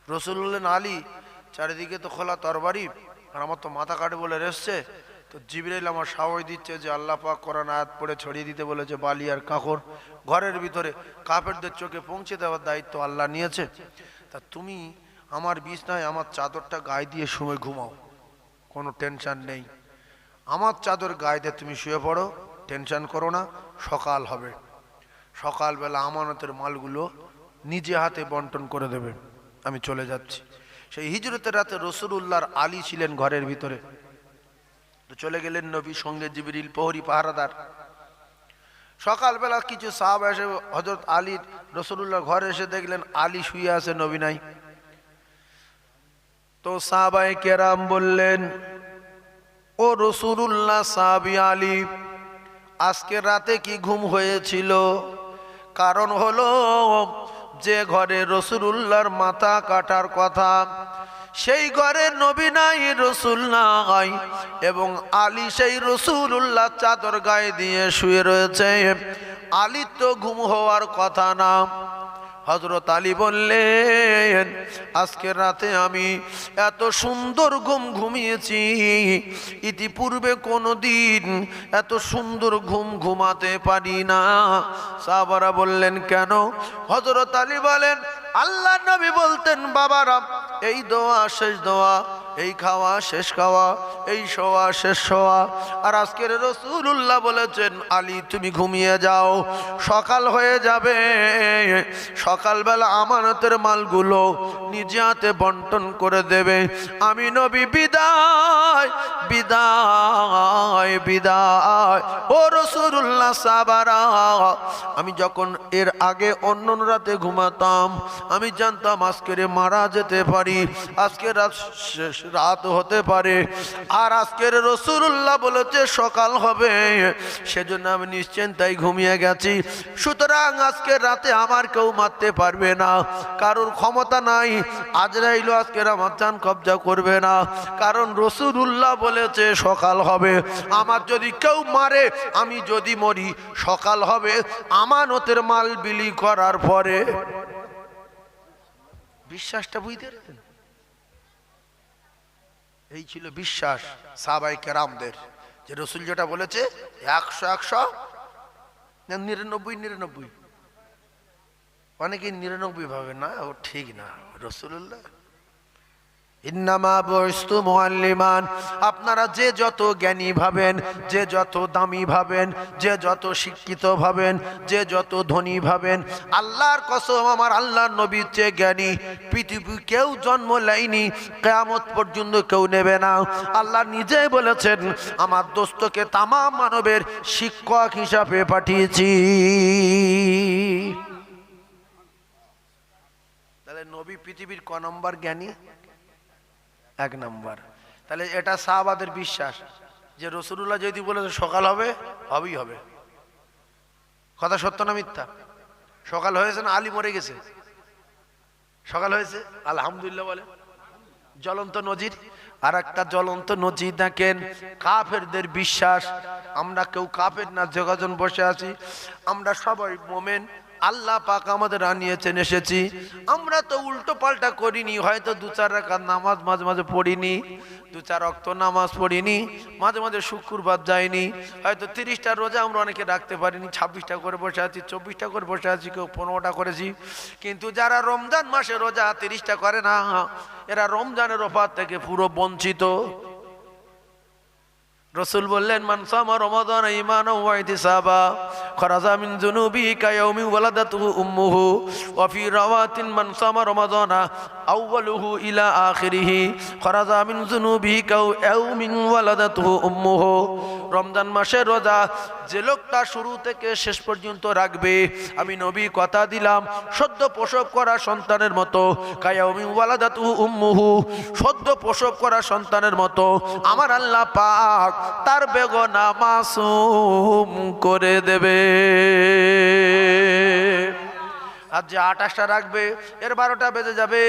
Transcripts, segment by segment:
রসুল বললেন আলী, চারিদিকে তো খোলা তরবারি, আর আমার তো মাথা কাটে বলে রেসছে, তো জিবরাইল আমার সাহস দিচ্ছে যে আল্লাহ পাক কোরআন আয়াত পড়ে ছড়িয়ে দিতে বলেছে বালি আর কাকর ঘরের ভিতরে, কাফেরদের চোখে পৌঁছে দেওয়ার দায়িত্ব আল্লাহ নিয়েছে। তা তুমি আমার বিছনায় আমার চাদরটা গায়ে দিয়ে শুয়ে ঘুমাও, কোনো টেনশন নেই। আমার চাদর গায়ে দিয়ে তুমি শুয়ে পড়ো, টেনশন করো না, সকাল হবে, সকালবেলা আমানতের মালগুলো নিজে হাতে বন্টন করে দেবে, আমি চলে যাচ্ছি। সেই হিজরতের রাতে রসুলুল্লাহর আলী ছিলেন ঘরের ভিতরে, তো চলে গেলেন নবী, সঙ্গে জিবরিল প্রহরী পাহারাদার। সকালবেলা কিছু সাহাবা এসে হযরত আলী রসুলুল্লাহর ঘরে এসে দেখলেন আলী শুয়ে আছে, নবী নাই। তো সাহাবায়ে কেরাম বললেন, ও রসুলুল্লাহ, সাহাবী আলী, আজকে রাতে কি ঘুম হয়েছিল? কারণ হলো যে ঘরে রসুলুল্লাহর মাথা কাটার কথা, সেই ঘরে নবী নাই, রসুল নাই, এবং আলী সেই রসুলুল্লাহ চাদর গায়ে দিয়ে শুয়ে রয়েছে, আলী তো ঘুম হওয়ার কথা না। হযরত আলী বললেন, আজকে রাতে আমি এত সুন্দর ঘুম ঘুমিয়েছি, ইতিপূর্বে কোনোদিন এত সুন্দর ঘুম ঘুমাতে পারি না। সাহাবারা বললেন কেন? হযরত আলী বলেন, আল্লাহ নবী বলতেন, বাবারা, এই দোয়া শেষ দোয়া, এই খাওয়া শেষ খাওয়া, এই শোয়া শেষ শোয়া। আর আজকের রসুলুল্লাহ বলেছেন, আলী তুমি ঘুমিয়ে যাও, সকাল হয়ে যাবে, সকালবেলা আমানতের মালগুলো নিজে হাতে বন্টন করে দেবে। আমি নবী বিদায় বিদায় বিদায়। ও রসুলুল্লাহ, সাহাবারা, আমি যখন এর আগে অন্য রাতে ঘুমাতাম, আমি জানতাম আজকের মারা যেতে পারি, আজকে রাত হতে পারে, আর আজকের রসুলুল্লাহ বলেছে সকাল হবে, সেজন্য আমি নিশ্চিন্তায় ঘুমিয়ে গেছি। সুতরাং আজকের রাতে আমার কেউ মারতে পারবে না, কারোর ক্ষমতা নাই, আজরাইল আজকের আমার জান কবজা করবে না, কারণ রসুলুল্লাহ বলেছে সকাল হবে। আমার যদি কেউ মারে, আমি যদি মরি, সকাল হবে আমানতের মাল বিলি করার পরে। বিশ্বাসটা বুঝতে পারতেন? এই ছিল বিশ্বাস সাহাবায়ে কেরামদের, যে রসুল যেটা বলেছে 100 99 অনেকে 99 ভাবে না, ও ঠিক না। রসুলুল্লাহ ইন্নামা বুইস্তু মুআল্লিমান, আপনারা যে যত জ্ঞানী ভাবেন, যে যত দামি ভাবেন, যে যত শিক্ষিত ভাবেন, যে যত ধনী ভাবেন, আল্লাহর কসম আমার আল্লাহর নবীর চেয়ে জ্ঞানী পৃথিবী কেউ জন্ম নেয়নি, কিয়ামত পর্যন্ত কেউ নেবে না। আল্লাহ নিজেই বলেছেন, আমার দোস্তকে তামাম মানবের শিক্ষক হিসাবে পাঠিয়েছি। তাহলে নবী পৃথিবীর ক নম্বর জ্ঞানী? 1 নম্বর। তাহলে এটা সাহাবাদের বিশ্বাস যে রসুলুল্লাহ যদি বলেছে সকাল হবে, হবেই হবে। কথা সত্য না মিথ্যা? সকাল হয়েছে না আলী মরে গেছে? সকাল হয়েছে, আলহামদুলিল্লাহ বলে। জ্বলন্ত নজির। আর একটা জ্বলন্ত নজির দেখেন, কাফেরদের বিশ্বাস। আমরা কেউ কাফের না, যোগাযোগ বসে আছি, আমরা সবাই মোমেন, আল্লাহ পাক আমাদের আনিয়েছেন, এসেছি। আমরা তো উল্টো পাল্টা করিনি, হয়তো 2-4 রাকাত নামাজ মাঝে মাঝে পড়িনি, 2-4 ওয়াক্ত নামাজ পড়িনি, মাঝে মাঝে শুক্রবার যাইনি, হয়তো 30টা রোজা আমরা অনেকে রাখতে পারিনি, 26টা করে বসে আছি, 24টা করে বসে আছি, কেউ 15টা করেছি। কিন্তু যারা রমজান মাসে রোজা 30টা করে না, এরা রমজানের অফার থেকে পুরো বঞ্চিত। রসুল বললেন, মান সামা রমাদান ঈমানান ওয়া ইহতিসাবা খারাজা মিন যুনুবিহি কায়াউমি ওয়ালাদাতুহু উম্মুহু ওয়া ফি রাওয়াতিন মান সামা রমাদানা আউয়ালুহু ইলা আখিরিহি খারাজা মিন যুনুবিহি কায়াউমি ওয়ালাদাতুহু উম্মুহু। রমজান মাসের রোজা যে লোকটা শুরু থেকে শেষ পর্যন্ত রাখবে, আমি নবী কথা দিলাম, সদ্য প্রসব করা সন্তানের মতো, কায়াউমি ওয়ালাদাতুহু উম্মুহু, সদ্য প্রসব করা সন্তানের মতো আমার আল্লাহ পাক তার বেগনা মাসুম করে দেবে। আর যে 28টা রাখবে এর 12টা বেজে যাবে,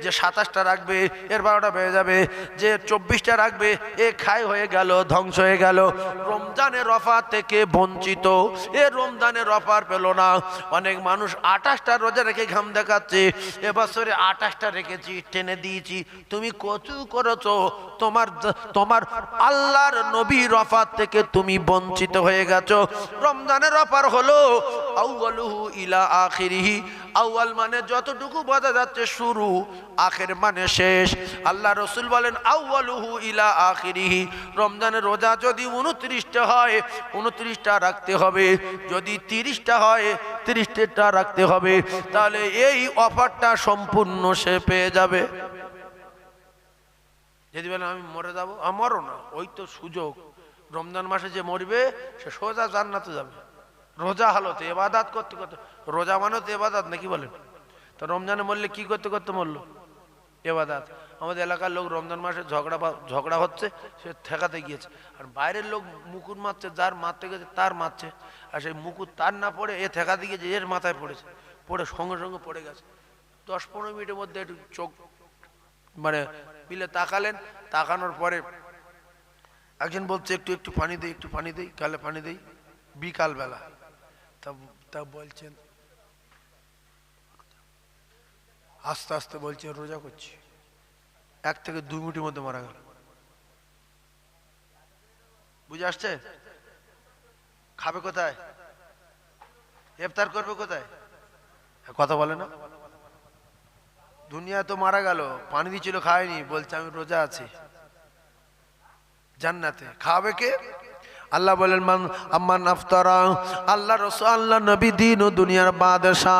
যে 27টা রাখবে এর 12টা বেজে যাবে, যে 24টা রাখবে এ খাই হয়ে গেল, ধ্বংস হয়ে গেল। রমজানের অফার থেকে বঞ্চিত, এ রমজানের অফার পেল না। অনেক মানুষ 28টা রোজা রেখে ঘাম দেখাচ্ছে, এবছরে 28টা রেখেছি, টেনে দিয়েছি। তুমি কচু করেছো, তোমার আল্লাহর নবীর অফার থেকে তুমি বঞ্চিত হয়ে গেছো। রমজানের অফার হলো আউয়ালুহু ইলা আখিরিহি, আউয়াল মানে যতটুকু বোঝা যাচ্ছে শুরু, আখির মানে শেষ। আল্লাহ রাসূল বলেন আউয়ালুহু ইলা আখিরিহি, রমজানের রোজা যদি 29টা হয় 29টা রাখতে হবে, যদি 30টা হয় 30টা রাখতে হবে, তাহলে এই অফারটা সম্পূর্ণ সে পেয়ে যাবে। যদি বলেন আমি মরে যাবো, আমারও না, ওই তো সুযোগ। রমজান মাসে যে মরবে সে সোজা জান্নাতে যাবে, রোজা হালতে ইবাদত করতে করতে। রোজা মানে তো ইবাদত নাকি বলেন? তো রমজানে মরলে কি করতে করতে মরলো? ইবাদত। আমাদের এলাকার লোক রমজান মাসে ঝগড়া হচ্ছে, সে ঠেকাতে গিয়েছে, আর বাইরের লোক মুকুট মারছে, যার মারতে গেছে তার মারছে, আর সেই মুকুট তার না পড়ে এ ঠেকাতে গিয়েছে, এর মাথায় পড়েছে, পড়ে সঙ্গে সঙ্গে পড়ে গেছে। 10-15 মিনিটের মধ্যে একটু চোখ মানে মিলে তাকালেন, তাকানোর পরে একজন বলছে একটু একটু পানি দেই, একটু পানি দেই, কালে পানি দেই, বিকালবেলা। তা বলছেন আস্তে আস্তে বলছে রোজা করছি, 1 থেকে 2 মিনিটের মধ্যে মারা গেল। বুঝে আসছে? খাবে কোথায়? ইফতার করবে কোথায়? কথা বলে না। দুনিয়া তো মারা গেল, পানি দিয়েছিল খায়নি, বলছে আমি রোজা আছি, জান্নাতে। খাবে কে? আল্লাহ বলেন মান আম্মান আফতারা, আল্লাহ রাসূল আল্লাহ নবী দিন ও দুনিয়ার বাদশা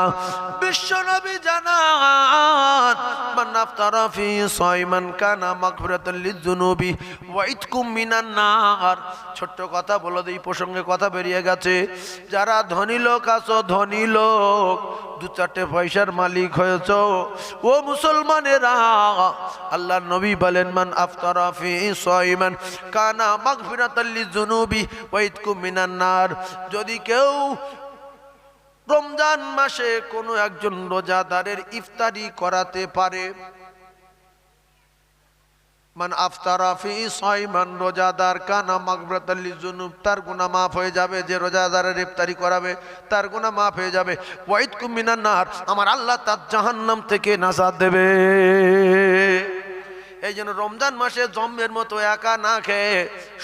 বিশ্ব নবী জানান মান আফতারা ফি সাইমান কানা মাগফিরাতাল লিযুনুবি ওয়া ইতকুম মিনান নার। ছোট্ট কথা বলে দেই, প্রসঙ্গে কথা বেরিয়ে গেছে। যারা ধনী লোক আছো, ধনী লোক 2-4টে পয়সার মালিক হয়েছো, ও মুসলমানেরা, আল্লাহ নবী বলেন মান আফতারা ফি সাইমান কানা মাগফিরাতাল লিযুনুবি ওয়া ইতকুম মিনান নার। যদি কেউ রমজান মাসে কোনো একজন রোজাদারের ইফতারি করাতে পারে, মান আফতারা ফি সাইমান, রোজাদার কানা মাগফিরাতাল লিযুনুব, তার গুনাহ মাফ হয়ে যাবে। যে রোজাদারের ইফতারি করাবে তার গুনাহ মাফ হয়ে যাবে। ওয়া ইতকুম মিনান নার, আমার আল্লাহ তার জাহান্নাম থেকে নাজাত দেবে। এই জন্য রমজান মাসে জম্মের মতো একা না খেয়ে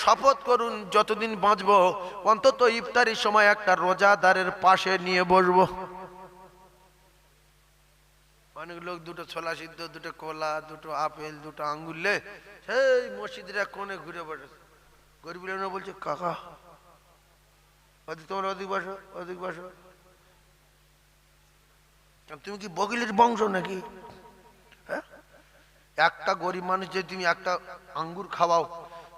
শপথ করুন, যতদিন বাঁচবো অন্তত ইফতারির সময় একটা রোজাদারের পাশে নিয়ে বসবো। অনেক লোক 2টো ছোলা সিদ্ধ, 2টো কলা, 2টো আপেল, 2টো আঙ্গুলে সেই মসজিদের এক কোণে ঘুরে বসেছে। গরিব লোক বলছে কাকা ওদিক, তোমরা ওদিক বসো, ওদিক বসো। তুমি কি বকিলের বংশ নাকি? হ্যাঁ, একটা গরিব মানুষ যদি তুমি একটা আঙ্গুর খাওয়াও,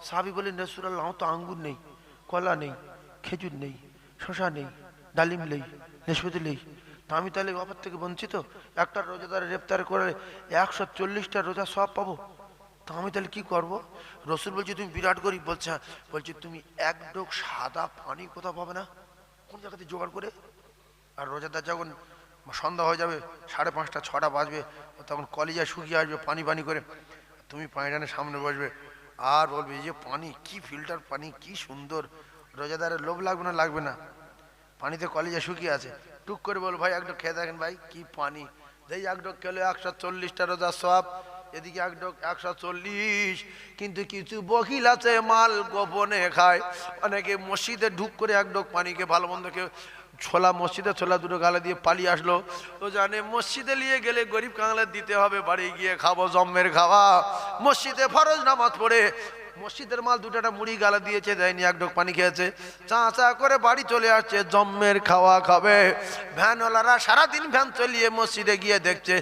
সাহাবী বলেন রাসূলুল্লাহ তো আঙ্গুর নেই, কলা নেই, খেজুর নেই, শসা নেই, ডালিম নেই, নাশপাতি নেই, তা আমি তাহলে অফার থেকে বঞ্চিত? একটা রোজাদার ইফতার করে 140টা রোজা সব পাবো, তা আমি তাহলে কি করবো? রাসূল বলছে তুমি বিরাট গরিব। বলছে বলছে তুমি এক ডোক সাদা পানি কোথাও পাবে না, কোন জায়গাতে জোগাড় করে? আর রোজাদার যখন সন্ধ্যা হয়ে যাবে, 5:30 6টা বাজবে, তখন কলিজা শুকিয়ে আসবে পানি পানি করে, তুমি পানিটানের সামনে বসবে আর বলবে এই যে পানি, কি ফিল্টার পানি, কি সুন্দর। রোজাদারের লোভ লাগবে না? লাগবে না? পানিতে কলিজা শুকিয়ে আছে, টুক করে বল ভাই এক ডোক খেয়ে দেখেন ভাই কি পানি। যেই এক ডোক খেলে 140টা রোজা সব, এদিকে এক ডোক 140। কিন্তু কিছু বকিল আছে মাল গোপনে খায়। অনেকে মসজিদে ঢুক করে এক ডোক পানিকে ভালো মন্দ কেউ ছোলা, মসজিদে ছোলা 2টো গালে দিয়ে পালিয়ে আসলো, তো জানে মসজিদে নিয়ে গেলে গরিব কাঙালে দিতে হবে, বাড়ি গিয়ে খাবো জম্মের খাওয়া। মসজিদে ফরজ নামাজ পড়ে মসজিদের মাল 2টা মুড়ি গালা দিয়েছে, দেয়নি, এক ডোক পানি খেয়েছে, চা চা করে বাড়ি চলে আসছে, জম্মের খাওয়া খাবে। ভ্যানওয়ালারা সারাদিন ভ্যান চলিয়ে মসজিদে গিয়ে দেখছে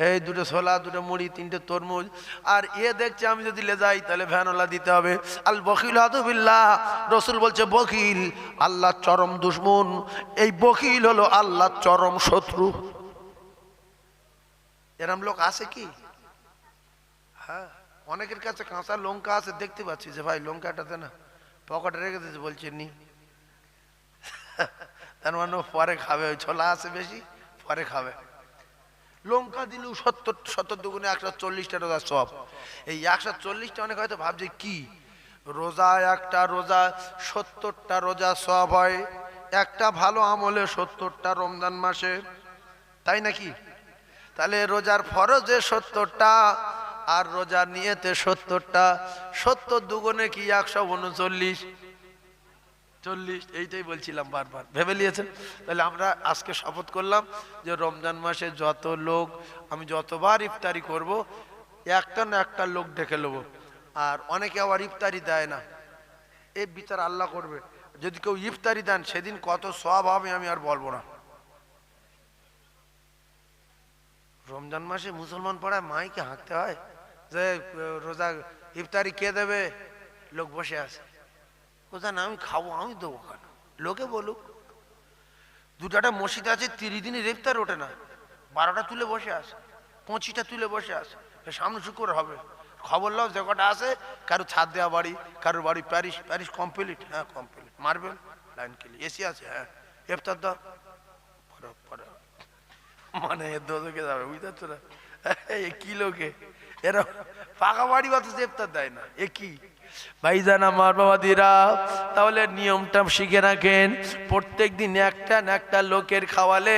এই 2টো ছোলা, 2টো মুড়ি, 3টে তরমুজ, আর এ দেখছে আমি যদি লে যাই তাহলে ভ্যানওয়ালা দিতে হবে। আল বখিল আদুবিল্লাহ, রাসূল বলছে বখিল আল্লাহর চরম দুশমন। এই বখিল হলো আল্লাহর চরম শত্রু। এরম লোক আছে কি? হ্যাঁ, অনেকের কাছে কাঁচা লঙ্কা আছে, দেখতে পাচ্ছি যে ভাই লঙ্কাটা দেন না, পকেটে রেখে দিয়েছে, বলছে নি। তার মানে পরে খাবে, ওই ছোলা আছে বেশি, পরে খাবে। লঙ্কা দিলেও 70 দুগুণে 140টা রোজা সব। এই 140টা অনেক হয়তো ভাবছে কি রোজা, একটা রোজা 70টা রোজা সব হয়, একটা ভালো আমলে 70টা রমজান মাসে, তাই নাকি? তাহলে রোজার ফরজে 70টা আর রোজার নিয়তে 70টা, 70 দুগুণে কি 139, 40। এইটাই বলছিলাম, বারবার ভেবে নিয়েছেন। তাহলে আমরা আজকে শপথ করলাম যে রমজান মাসে যত লোক, আমি যতবার ইফতারি করব একটা না একটা লোক ডেকে নেবো। আর অনেকে আবার ইফতারি দেয় না, এই বিচার আল্লাহ করবে। যদি কেউ ইফতারি দেন সেদিন কত সওয়াব হবে আমি আর বলবো না। রমজান মাসে মুসলমান পাড়ায় মাইকে হাঁকতে হয় যে রোজা ইফতারি কে দেবে, লোক বসে আছে, কোথা না আমি খাবো, আমি দেবো কেন, লোকে বলুক। দুটাটা মসজিদ আছে, 30 দিনের ইফতার ওঠে না, 12টা তুলে বসে আছে, 25টা তুলে বসে আছে, সামনে শুক্র হবে। খবর লাও যে কটা আছে, কারো ছাদ দেওয়া বাড়ি, কারোর বাড়ি প্যারিস কমপ্লিট, হ্যাঁ কমপ্লিট, মার্বেল লাইন কেলি, এসি আছে, হ্যাঁ ইফতার দাও, মানে দোকে যাবে, বুঝতে পারছো না? কি লোকে এরা পাকা বাড়ি অথচ ইফতার দেয় না, এ কি ভাইজান আমার বাবাদিরা? তাহলে নিয়মটা শিখে রাখেন, প্রত্যেক দিন একটা না একটা লোকের খাওয়ালে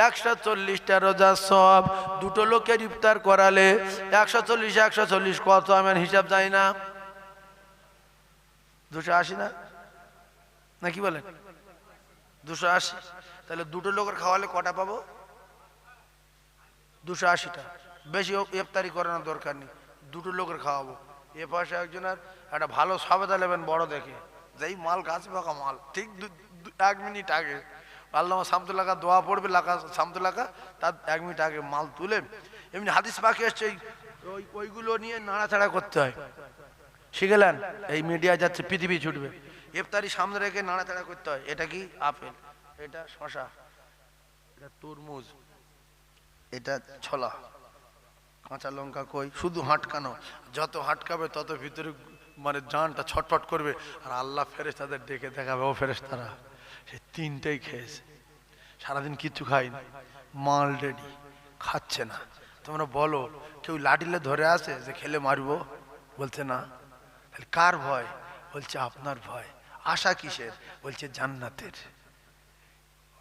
140টা রোজা সব, দুটো লোকের ইফতার করালে 140 কত আমি হিসাব জানি না, 280 না, নাকি বলেন? 280। তাহলে দুটো লোকের খাওয়ালে কটা পাবো? 280টা। বেশি ইফতারি করানোর দরকার নেই, দুটো লোকের খাওয়াবো। এ পাশে একজনের একটা ভালো সবেদা নেবেন বড় দেখে, যেই মাল গাছ পাকা মাল, ঠিক 1 মিনিট আগে আল্লামা সামতুল্লাহ দোয়া পড়বে, সামতুল্লাহ তার 1 মিনিট আগে মাল তুলে, এমনি হাদিস পাখি এসছে ওইগুলো নিয়ে নাড়াচাড়া করতে হয়, শিখেলেন? এই মিডিয়া যাচ্ছে, পৃথিবী ছুটবে, ইফতারি সামনে রেখে নাড়াচাড়া করতে হয়। এটা কি আপেল, এটা শশা, এটা তরমুজ, এটা ছোলা, কাঁচা লঙ্কা কই, শুধু হাঁটকানো, যত হাঁটকাবে তত ভিতরে মানে জানটা ছটফট করবে। আর আল্লাহ ফেরেশতাদের ডেকে দেখাবে, ও ফেরেশতারা সে 3টেই খেয়েছে, সারাদিন কিচ্ছু খায়নি, মাল রেডি, খাচ্ছে না। তোমরা বলো কেউ লাঠিলে ধরে আসে যে খেলে মারবো? বলছে না। কার ভয়? বলছে আপনার ভয়। আশা কিসের? বলছে জান্নাতের।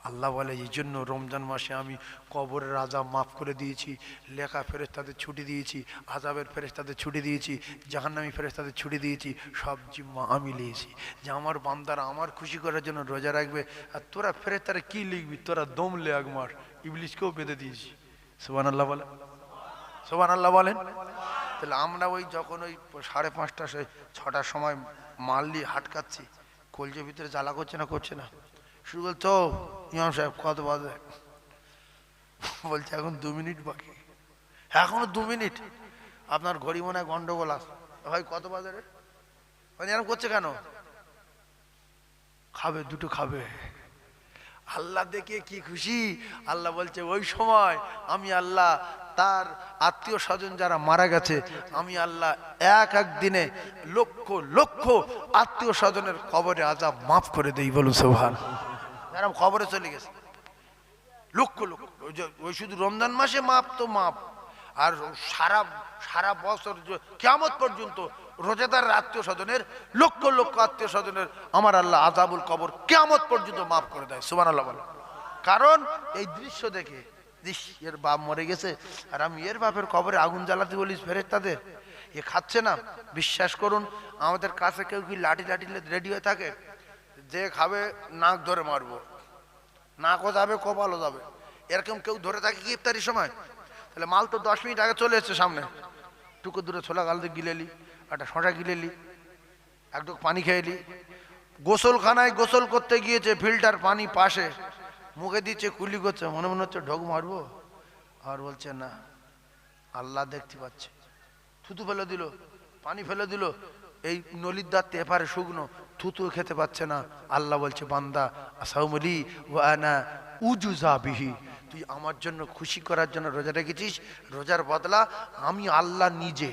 আল্লাহ বলে এই জন্য রমজান মাসে আমি কবরের আযাব মাফ করে দিয়েছি, লেখা ফেরেশতাদের ছুটি দিয়েছি, আযাবের ফেরেশতাদের ছুটি দিয়েছি, জাহান্নামী ফেরেশতাদের ছুটি দিয়েছি, সব জিম্মা আমি নিয়েছি। যে আমার বান্দারা আমার খুশি করার জন্য রোজা রাখবে। আর তোরা ফেরেশতারা কি লিখবি? তোরা দম লে একমার, ইবলিসকেও বেঁধে দিয়েছি। সুবহানাল্লাহ বলেন, সুবহানাল্লাহ বলেন। তাহলে আমরা ওই যখন ওই 5:30 6টার সময় মাল নিয়ে হাটকাচ্ছি, কলজের ভিতরে জ্বালা করছে না? করছে না? শুরু বলছো ইমাম সাহেব কত বাজে? বলছে এখন 2 মিনিট বাকি। এখনো 2 মিনিট? আপনার ঘড়ি মনে হয় গন্ডগোল আছে। ভাই কত বাজে রে? এরকম করছে কেন? খাবে, দুটো খাবে। আল্লাহ দেখে কি খুশি! আল্লাহ বলছে ওই সময় আমি আল্লাহ তার আত্মীয় স্বজন যারা মারা গেছে, আমি আল্লাহ এক দিনে লক্ষ লক্ষ আত্মীয় স্বজনের কবরে আযাব মাফ করে দেই। বলুন সুবহানাল্লাহ। যারা কবরে চলে গেছে লক্ষ লক্ষ, ওই শুধু রমজান মাসে মাপ তো মাপ, আর সারা বছর কিয়ামত পর্যন্ত রোজাদার আত্মীয় স্বজনের লক্ষ লক্ষ আত্মীয় স্বজনের আমার আল্লাহ আযাবুল কবর কিয়ামত পর্যন্ত মাফ করে দেয়। সুবহানাল্লাহ বলে। কারণ এই দৃশ্য দেখে, এর বাপ মরে গেছে আর আমি এর বাপের কবরে আগুন জ্বালাতে বলিস ফেরেশতাদের, এ খাচ্ছে না। বিশ্বাস করুন, আমাদের কাছে কেউ কি লাঠি রেডি হয়ে থাকে? যে খাবে নাক ধরে মারবো, নাকও যাবে কপালও যাবে, এরকম কেউ ধরে থাকে কি ইফতারির সময়? তাহলে মাল তো 10 মিনিট আগে চলে এসছে সামনে, টুকু দূরে ছোলা গাল দিয়ে গিলেলি, একটা শশা গিলেলি, একটু পানি খেয়েলি। গোসলখানায় গোসল করতে গিয়েছে, ফিল্টার পানি পাশে, মুখে দিচ্ছে, কুলি করছে, মনে মনে হচ্ছে ঢোক মারবো, আর বলছে না, আল্লাহ দেখতে পাচ্ছে। থুতু ফেলে দিল, পানি ফেলে দিল, এই নলির দাঁত এপারে শুকনো, থুতু খেতে পাচ্ছে না। আল্লাহ বলছে বান্দা আসাউমলি ওয়া আনা উজুজা বিহি, তুই আমার জন্য খুশি করার জন্য রোজা রেখেছিস, রোজার বদলা আমি আল্লাহ নিজে,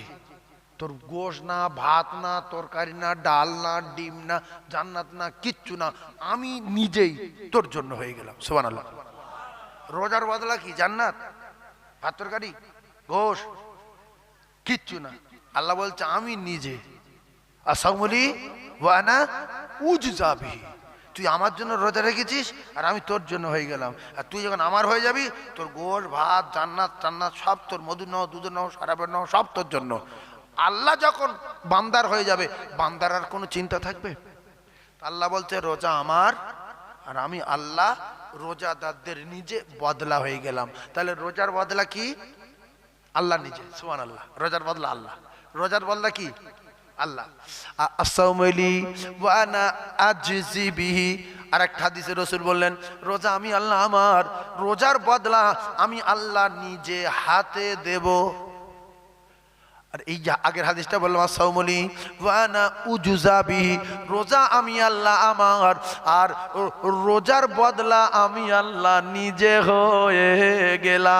তোর গোশ না, ভাত না, তরকারি না, ডাল না, ডিম না, জান্নাত না, কিচ্ছু না, আমি নিজেই তোর জন্য হয়ে গেলাম। সুবহানাল্লাহ। রোজার বদলা কি? জান্নাত। ভাত তরকারি গোশ কিচ্ছু না। আল্লাহ বলছে আমি নিজে আসামলি ওয়ানা উজজাবি, তুই আমার জন্য রোজা রেখেছিস আর আমি তোর জন্য হয়ে গেলাম। আর তুই যখন আমার হয়ে যাবি, তোর গোশ ভাত জান্নাত টান্নাত সব তোর, মধু নাও দুধ নাও সারাবের নাও সব তোর জন্য। আল্লাহ যখন বান্দার হয়ে যাবে, বান্দার আর কোনো চিন্তা থাকবে? আল্লাহ বলছে রোজা আমার, আর আমি আল্লাহ রোজাদারদের নিজে বদলা হয়ে গেলাম। তাহলে রোজার বদলা কি? আল্লাহ নিজে। সুবহানাল্লাহ। রোজার বদলা আল্লাহ, রোজার বদলা কি? আল্লাহ। আসাউমলি ওয়া আনা আজজি বিহি। আর একটা হাদিসে রাসূল বললেন রোজা আমি আল্লাহ আমার, রোজার বদলা আমি আল্লাহ নিজে হাতে দেব। আর এই যে আগের হাদিসটা বললাম আসাউমলি ওয়া আনা উজজা বিহি, রোজা আমি আল্লাহ আমার, আর রোজার বদলা আমি আল্লাহ নিজে হয়ে গেলাম।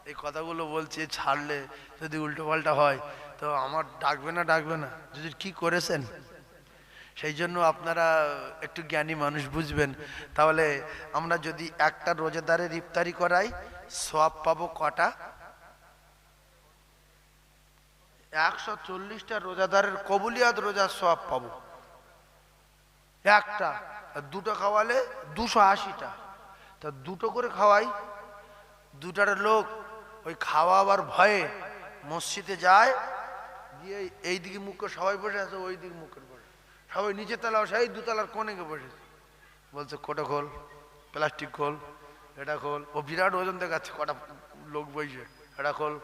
এই কথাগুলো বলছি, ছাড়লে যদি উল্টো পাল্টা হয় তো আমার ডাকবে না, ডাকবে না যদি কি করেছেন। সেই জন্য আপনারা একটু জ্ঞানী মানুষ বুঝবেন। তাহলে আমরা যদি একটা রোজাদারের ইফতারি করাই, সওয়াব পাবো কটা? 140টা রোজাদারের কবুলিয়াত রোজার সওয়াব পাবো একটা। দুটো খাওয়ালে 280টা। তা দুটো করে খাওয়াই, দুটার লোক ওই খাওয়াবার ভয়ে মসজিদে যায়, গিয়ে এইদিকে মুখ করে সবাই বসে আছে, ওই দিকে মুখ করে বসে, সবাই নিচে তলাও সেই দুতলার কোণে গিয়ে বসেছে। বলছে কোটা খোল, প্লাস্টিক খোল, এটা খোল। ও বিরাট ওজন দেখাচ্ছে, কটা লোক বইছে, এটা খোল,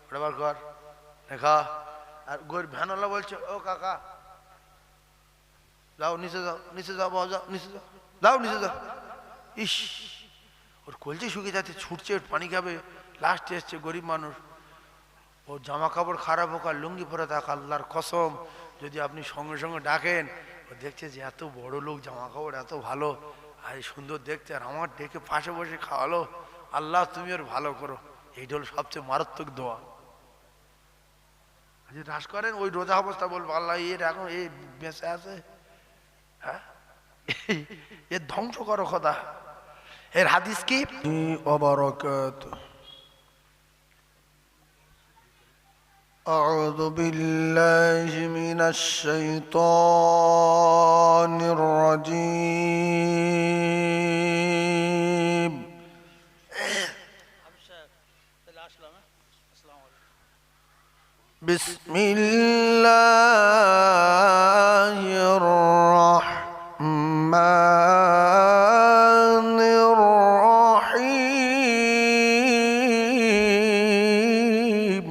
ওটা বার কর, দেখা। আর গরিব ভ্যানওয়ালা বলছে ও কাকা যাও নিচে যাও, নিচে যাও, বাবা যাও নিচে যাও, যাও নিচে যাও। ইস, ওর কলচে শুকিয়ে যাচ্ছে, ছুটছে, পানি খাবে, লাস্টে এসছে গরিব মানুষ। ও জামা কাপড় খারাপ হোক আর লুঙ্গি পরে থাক, আল্লাহর কসম যদি আপনি সঙ্গে সঙ্গে ডাকেন, ও দেখছে যে এত বড় লোক, জামা কাপড় এত ভালো আর সুন্দর দেখতে, আর আমার ডেকে পাশে বসে খাওয়ালো, আল্লাহ তুমি ওর ভালো করো। এইটা হলো সবচেয়ে মারাত্মক দোয়া। রাস করেন ওই রোজা অবস্থা বলবো আল্লাহ এর এখন এই বেঁচে আছে, হ্যাঁ এর ধ্বংস করো খোদা। এর হাদিস কি ওয়াবারাকাত। أعوذ بالله من الشيطان الرجيم. بسم الله الرحمن الرحيم.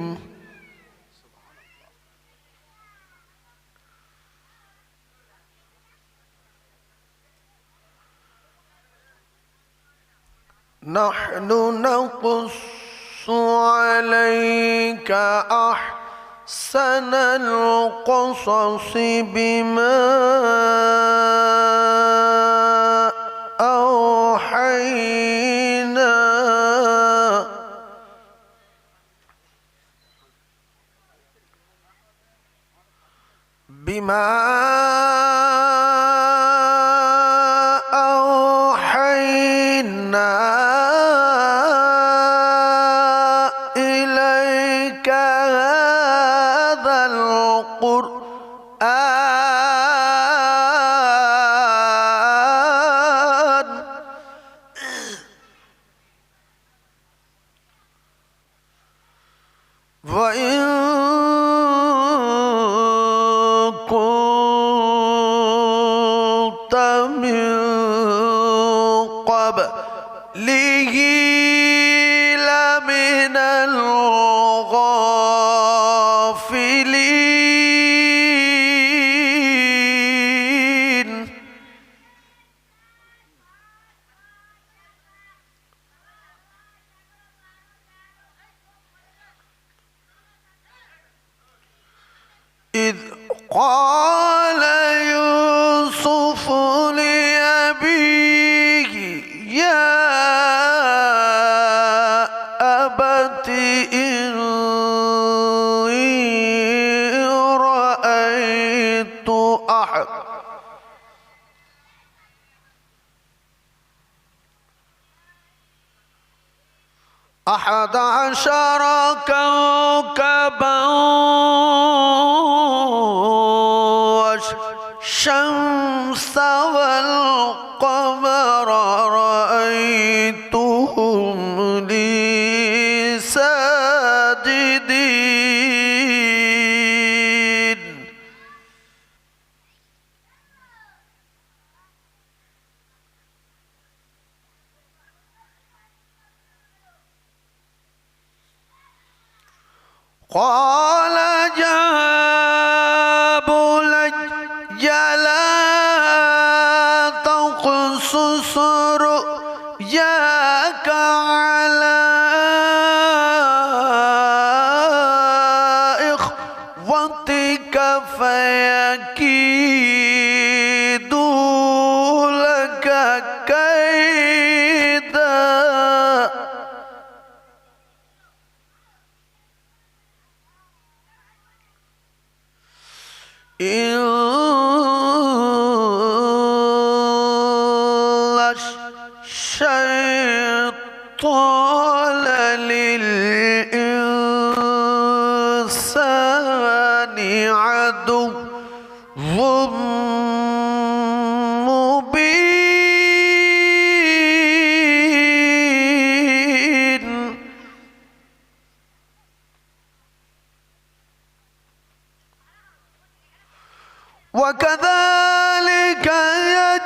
نحن نقص عليك أحسن القصص بما أوحينا إليك هذا القرآن وإن كنت من قبله لمن الغافلين. إذ قال يوسف لأبيه يا أبت إني رأيت 11 كوكبا والشمس والقمر رأيتهم لي ساجدين قال يا بني لا تقصص رؤياك على إخوتك فيكيدوا لك كيدا إن الشيطان للإنسان عدو مبين وكذلك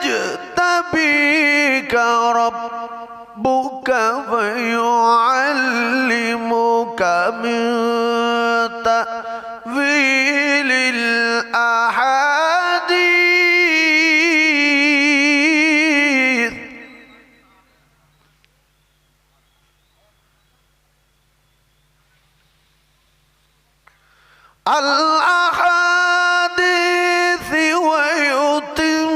يجتبيك ربك فيعلمك من تأويل الأحاديث ويتم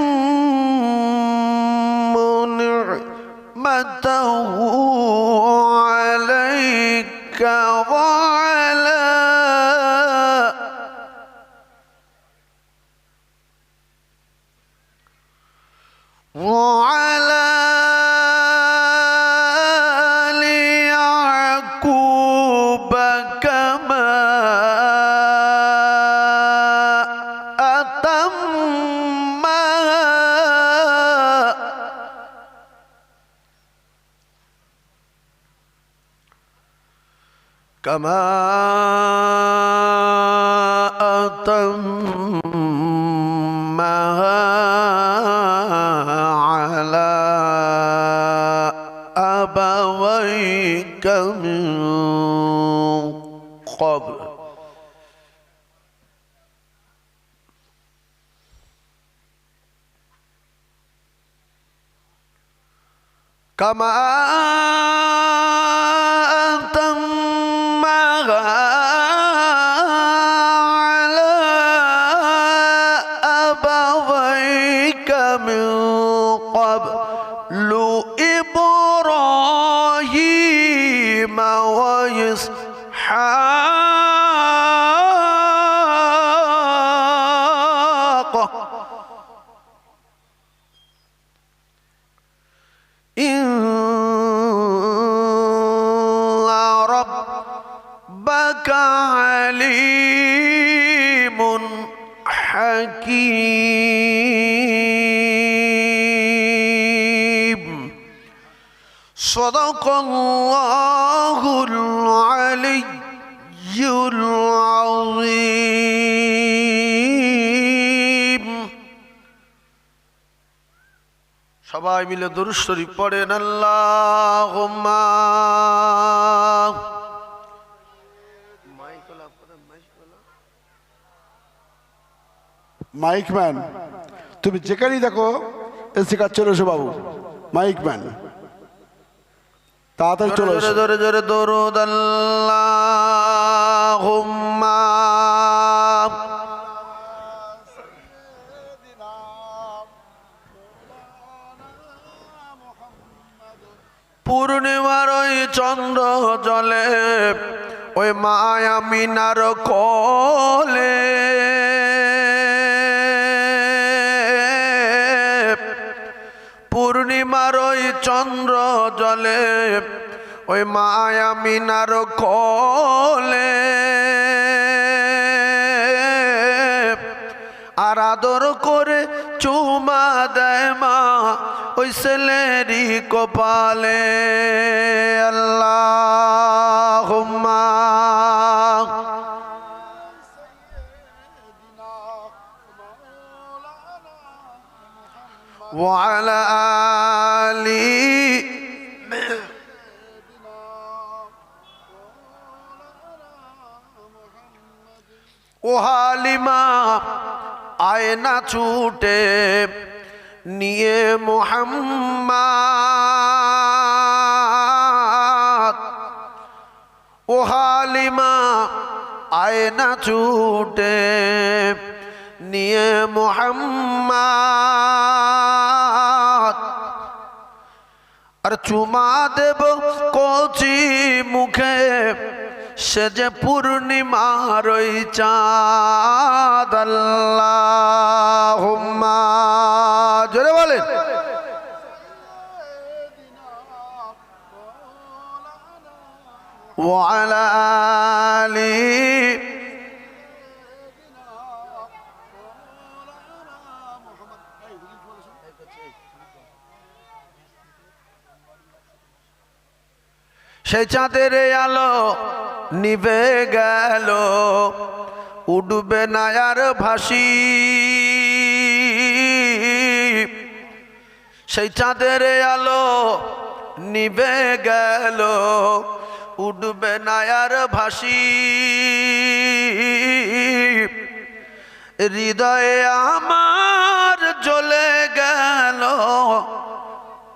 نعمته عليك وعلى آل يعقوب كما أتمها على أبويك من قبل كما على أبويك من قبل إبراهيم وإسحاق إن ربك عليم حكيم صدق الله العلي العظيم সবাই মিলে দুরূদ শরীফ পড়েন আল্লাহুম্মা মাইকম্যান তুমি যেখানেই দেখো এসে কাজ চলে এসো বাবু মাইকম্যান তাড়াতাড়ি চলে এসো জোরে জোরে দরুদ আল্লাহুম্মা পূর্ণিমার ওই চন্দ্র জলে ওই মায়া মিনার কোলে পূর্ণিমার ওই চন্দ্র জলে ওই মায়া মিনার কোলে আর আদর করে চুমা দেয় মা ওই ছেলেরই কপালে। আল্লাহুম্মা ওয়া আলা আলি ও হালিমা আয়না ছুটে নিয়ে মুহাম্মদ, ও হালিমা আয়না ছুটে নিয়ে মুহাম্মদ, আর চুমা দেব কচি মুখে সে যে পূর্ণিমার ওই চাঁদ। আল্লাহুম্মা জোরে বলেন ওয়া আলা আলি সেই চাঁদের আলো নিভে গেল, উঠবে না আর ভাসি। সেই চাঁদের আলো নিভে গেল, উঠবে না আর ভাসি। হৃদয়ে আমার জ্বলে গেল,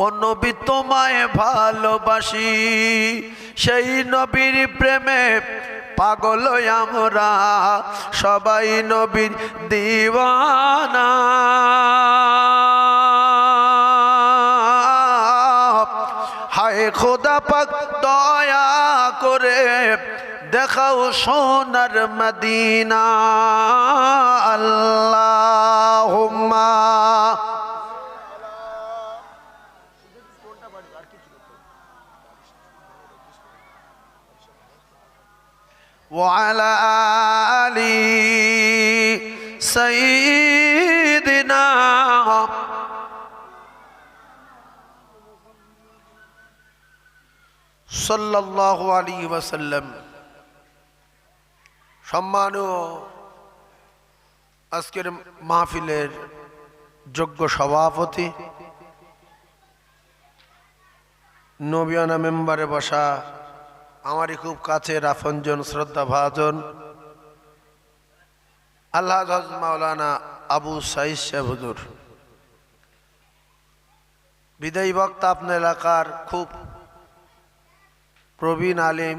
ও নবী তোমায় ভালোবাসি। সেই নবীর প্রেমে পাগল আমরা, সবাই নবীর দিওয়ানা। হায় খোদা পাক দয়া করে দেখাও সোনার মদিনা। আল্লাহুম্মা وعلى آل سيدنا সাল্লাল্লাহু আলাইহি ওয়াসাল্লাম। সম্মানীয় আজকের মাহফিলের যোগ্য সভাপতি, নবিয়ানা মেম্বারে বসা আমারই খুব কাছের আপনজন শ্রদ্ধা ভাজন আল্লাহ মাওলানা আবু সাইদ সাহেব হুজুর, বিদায়ী বক্তা আপনার এলাকার খুব প্রবীণ আলিম,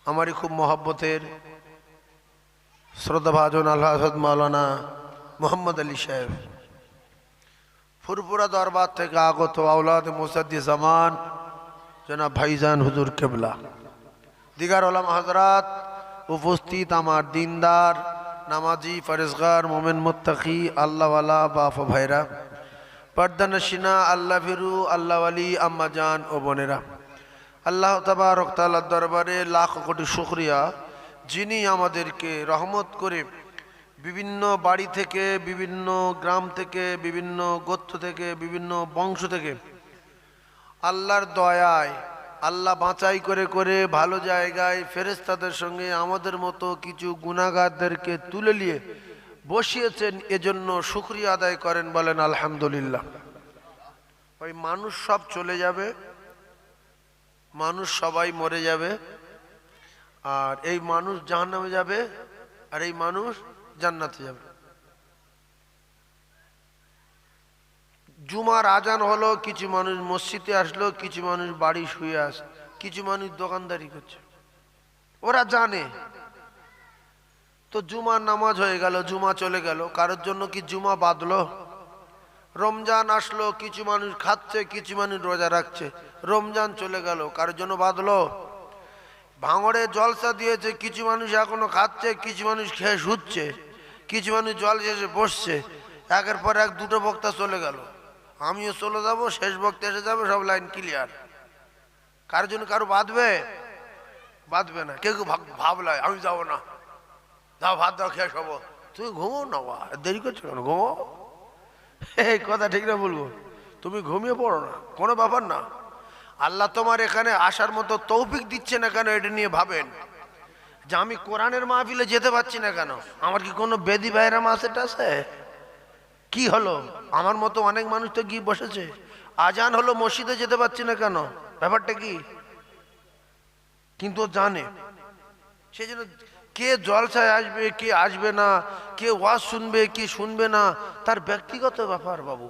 আমারই খুব মহব্বতের শ্রদ্ধা ভাজন আল্লাহ মাওলানা মোহাম্মদ আলী সাহেব, ফুরপুরা দরবার থেকে আগত আওলাদ মুসাদ্দি জামান জনাব ভাইজান হুজুর কেবলা, দিগার ওলামা হযরত, উপস্থিত আমার দিনদার নামাজি ফরেজগার মোমেন মুত্তাকি আল্লাহওয়ালা বাফা ভাইরা, পর্দানশিনা আল্লাহ ফিরু আল্লাহওয়ালি আম্মা জান ও বোনেরা, আল্লাহ তাবারক তাআলার দরবারে লাখ কোটি শুকরিয়া, যিনি আমাদেরকে রহমত করে বিভিন্ন বাড়ি থেকে, বিভিন্ন গ্রাম থেকে, বিভিন্ন গোত্র থেকে, বিভিন্ন বংশ থেকে আল্লাহর দয়ায় আল্লাহ বাঁচাই করে করে ভালো জায়গায় ফেরেশতাদের সঙ্গে আমাদের মতো কিছু গুনাহগারদেরকে তুলে নিয়ে বসিয়েছেন। এজন্য শুকরিয়া আদায় করেন, বলেন আলহামদুলিল্লাহ। ওই মানুষ সব চলে যাবে, মানুষ সবাই মরে যাবে, আর এই মানুষ জাহান্নামে যাবে, আর এই মানুষ জান্নাতে যাবে। জুমার আজান হলো, কিছু মানুষ মসজিদে আসলো, কিছু মানুষ বাড়ি শুয়ে আসে, কিছু মানুষ দোকানদারি করছে, ওরা জানে তো জুমার নামাজ হয়ে গেল, জুমা চলে গেল, কারোর জন্য কি জুমা বাদলো? রমজান আসলো, কিছু মানুষ খাচ্ছে, কিছু মানুষ রোজা রাখছে, রমজান চলে গেল, কারোর জন্য বাদলো? ভাঙড়ে জলসা দিয়েছে, কিছু মানুষ এখনো খাচ্ছে, কিছু মানুষ খেয়ে শুচ্ছে, কিছু মানুষ জল শেষে বসছে, একের পর এক দুটো বক্তা চলে গেল, আমিও চলে যাব, শেষ বক্তা এসে যাবে, সব লাইন ক্লিয়ার। কারোর জন্য কারো বাঁধবে না। কেউ কেউ ভাবলাই আমি যাবো না, দাও ভাত দাও খেয়ে শোবো। তুমি ঘুমো না, দেরি করছো কেন, ঘুমো। এই কথা ঠিক না বলবো? তুমি ঘুমিয়ে পড়ো না, কোনো ব্যাপার না। আল্লাহ তোমার এখানে আসার মতো তৌফিক দিচ্ছে না কেন, এটা নিয়ে ভাবেন যে আমি কোরআনের মাহফিলে যেতে পারছি না কেন, আমার কি কোনো বেদি ভাইরাম আছে? কি হলো? আমার মতো অনেক মানুষ তো গিয়ে বসেছে। আজান হলো, মসজিদে যেতে পারছি না কেন, ব্যাপারটা কি? কিন্তু ও জানে, সেই জন্য কে জলসায় আসবে কে আসবে না, কে ওয়াজ শুনবে কি শুনবে না, তার ব্যক্তিগত ব্যাপার বাবু।